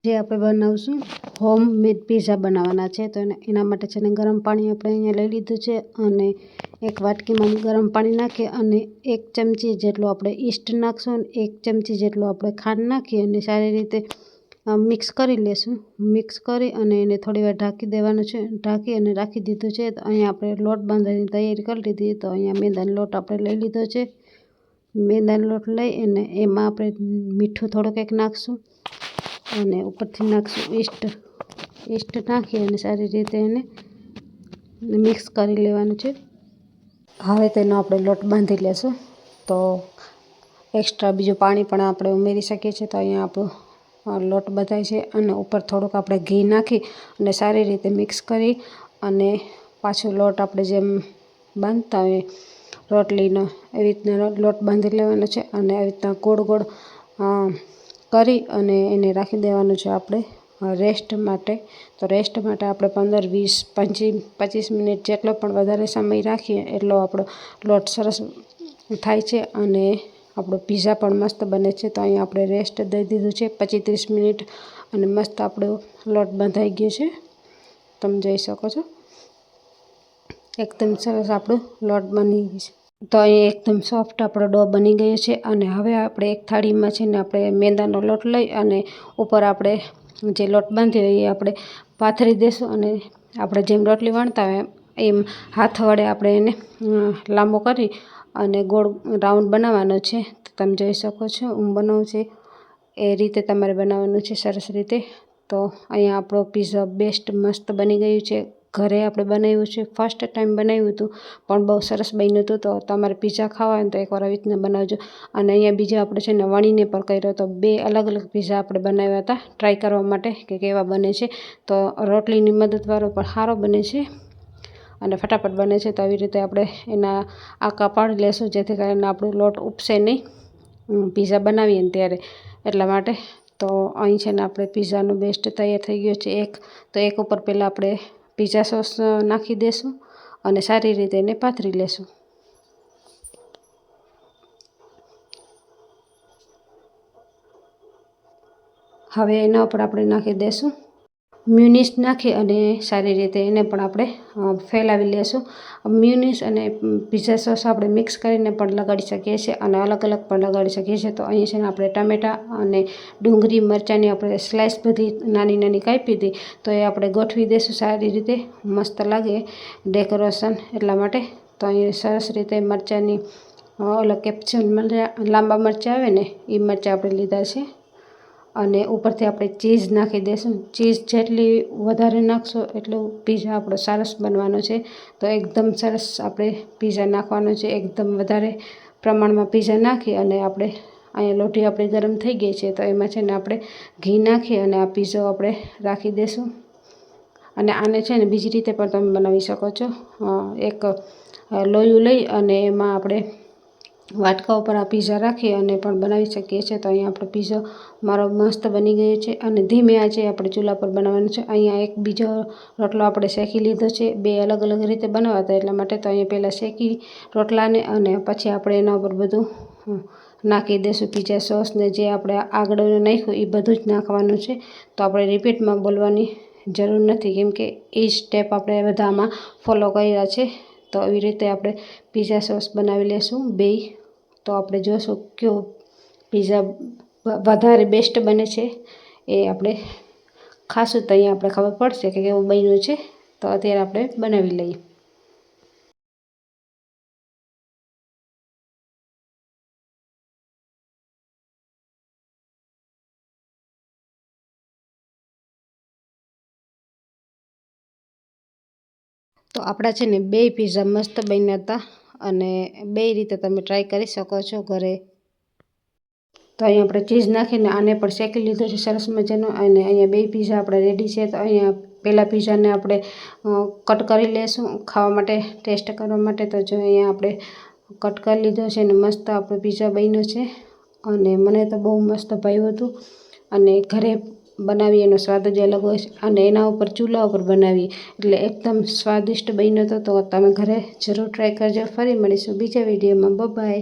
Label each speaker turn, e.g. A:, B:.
A: જે આપણે બનાવશું હોમમેડ પિઝા બનાવવાના છે તો એના માટે છે ને ગરમ પાણી આપણે અહીંયા લઈ લીધું છે અને એક વાટકીમાં ગરમ પાણી નાખી અને 1 ચમચી જેટલું આપણે ઈસ્ટ નાખશું અને 1 ચમચી જેટલું આપણે ખાંડ નાખી અને સારી રીતે મિક્સ કરી લેશું। મિક્સ કરી અને એને થોડીવાર ઢાંકી દેવાનું છે। ઢાંકી અને રાખી દીધું છે। તો અહીંયા આપણે લોટ બાંધવાની તૈયારી કરી લીધી। તો અહીંયા મેંદાનો લોટ આપણે લઈ લીધો છે। મેંદાનો લોટ લઈ અને એમાં આપણે મીઠું થોડુંક એક નાખશું અને ઉપરથી નાખશું ઈસ્ટ નાખી અને સારી રીતે એને મિક્સ કરી લેવાનું છે। હવે તેનો આપણે લોટ બાંધી લેશું। તો એક્સ્ટ્રા બીજું પાણી પણ આપણે ઉમેરી શકીએ છીએ। તો અહીંયા આપણો લોટ બધાય છે અને ઉપર થોડુંક આપણે ઘી નાખી અને સારી રીતે મિક્સ કરી અને પાછો લોટ આપણે જેમ બાંધતા હોય રોટલીનો એવી રીતના લોટ બાંધી લેવાનો છે અને આવી રીતના ગોળ ગોળ કરી અને એને રાખી દેવાનું છે આપણે રેસ્ટ માટે। તો રેસ્ટ માટે આપણે 15, 20, 25 મિનિટ જેટલો પણ વધારે સમય રાખીએ એટલો આપણો લોટ સરસ થાય છે અને આપણો પિઝા પણ મસ્ત બને છે। તો અહીંયા આપણે રેસ્ટ દઈ દીધું છે 25-30 મિનિટ અને મસ્ત આપણો લોટ બંધાઈ ગયો છે। તમે જોઈ શકો છો એકદમ સરસ આપણો લોટ બની ગયો છે। તો અહીં એકદમ સોફ્ટ આપણો ડો બની ગયો છે અને હવે આપણે એક થાળીમાં છે ને આપણે મેંદાનો લોટ લઈ અને ઉપર આપણે જે લોટ બાંધ્યો એ આપણે પાથરી દઈશું અને આપણે જેમ રોટલી વણતા હોય એમ હાથ વડે આપણે એને લાંબો કરી અને ગોળ રાઉન્ડ બનાવવાનો છે। તો તમે જોઈ શકો છો હું બનાવું છું એ રીતે તમારે બનાવવાનું છે સરસ રીતે। તો અહીંયા આપણો પિઝા બેસ્ટ મસ્ત બની ગયું છે। ઘરે આપણે બનાવ્યું છે, ફર્સ્ટ ટાઈમ બનાવ્યું હતું પણ બહુ સરસ બન્યું હતું। તો તમારે પિઝા ખાવા હોય ને તો એકવાર આવી રીતના બનાવજો। અને અહીંયા બીજા આપણે છે ને વણીને પણ કર્યો તો 2 અલગ અલગ પિઝા આપણે બનાવ્યા હતા ટ્રાય કરવા માટે કે કેવા બને છે। તો રોટલીની મદદવાળો પણ સારો બને છે અને ફટાફટ બને છે। તો આવી રીતે આપણે એના આકા પાડી લેશું જેથી કરીને આપણો લોટ ઉપસે નહીં પિઝા બનાવીએ ને ત્યારે એટલા માટે। તો અહીં છે ને આપણે પિઝાનો બેસ્ટ તૈયાર થઈ ગયો છે। એક ઉપર પહેલાં આપણે પિઝા સોસ નાખી દઈશું અને સારી રીતે એને પાથરી લેશું। હવે એના ઉપર આપણે નાખી દઈશું મ્યુનિસ નાખી અને સારી રીતે એને પણ આપણે ફેલાવી લેશું। મ્યુનિસ અને પિઝા સોસ આપણે મિક્સ કરીને પણ લગાડી શકીએ છીએ અને અલગ અલગ પણ લગાડી શકીએ છીએ। તો અહીં છે ને આપણે ટામેટાં અને ડુંગળી મરચાંની આપણે સ્લાઇસ બધી નાની નાની કાપી હતી તો એ આપણે ગોઠવી દઈશું સારી રીતે મસ્ત લાગે ડેકોરેશન એટલા માટે। તો અહીં સરસ રીતે મરચાંની ઓલા કેપ્સ્યુલ લાંબા મરચાં આવે ને એ મરચાં આપણે લીધા છે અને ઉપરથી આપણે ચીઝ નાખી દઈશું। ચીઝ જેટલી વધારે નાખશો એટલું પિઝા આપણો સરસ બનવાનો છે। તો એકદમ સરસ આપણે પિઝા નાખવાનો છે એકદમ વધારે પ્રમાણમાં પિઝા નાખી અને આપણે અહીંયા લોઢી આપણી ગરમ થઈ ગઈ છે તો એમાં છે ને આપણે ઘી નાખી અને આ પિઝા આપણે રાખી દઈશું। અને આને છે ને બીજી રીતે પણ તમે બનાવી શકો છો। એક લોયું લઈ અને એમાં આપણે વાટકા ઉપર આ પિઝા રાખી અને પણ બનાવી શકીએ છીએ। તો અહીંયા આપણો પિઝા મારો મસ્ત બની ગયો છે અને ધીમે આંચે આપણે ચૂલા પર બનાવવાનો છે। અહીંયા એક બીજો રોટલો આપણે શેકી લીધો છે 2 અલગ અલગ રીતે બનાવતા એટલા માટે। તો અહીંયા પહેલાં શેકી રોટલાને અને પછી આપણે એના ઉપર બધું નાખી દઈશું પિઝા સોસ ને જે આપણે આગળ નાખ્યું એ બધું જ નાખવાનું છે। તો આપણે રિપીટમાં બોલવાની જરૂર નથી કેમ કે એ સ્ટેપ આપણે બધામાં ફોલો કર્યા છે। તો એવી રીતે આપણે પિઝા સોસ બનાવી લેશું 2। તો આપણે જોઈશું કયો પિઝા વધારે બેસ્ટ બને છે એ આપણે ખાશું તો અહીંયા આપણે ખબર પડશે કે કેવું બન્યું છે। તો અત્યારે આપણે બનાવી લઈએ। તો આપણા છે ને 2 પિઝા મસ્ત બન્યા હતા અને 2 રીતે તમે ટ્રાય કરી શકો છો ઘરે। તો અહીંયા આપણે ચીઝ નાખીને આને પણ શેકી લીધો છે સરસ મજાનો અને અહીંયા 2 પિઝા આપણે રેડી છે। તો અહીંયા પહેલાં પિઝાને આપણે કટ કરી લેશું ખાવા માટે ટેસ્ટ કરવા માટે। તો જો અહીંયા આપણે કટ કરી લીધો છે અને મસ્ત આપણો પિઝા બન્યો છે અને મને તો બહુ મસ્ત ભાવ્યું હતું અને ઘરે બનાવીએ એનો સ્વાદ જ અલગ હોય છે અને એના ઉપર ચૂલા ઉપર બનાવીએ એટલે એકદમ સ્વાદિષ્ટ બન્યો હતો। તો તમે ઘરે જરૂર ટ્રાય કરજો। ફરી મળીશું બીજા વિડીયોમાં। Bye bye.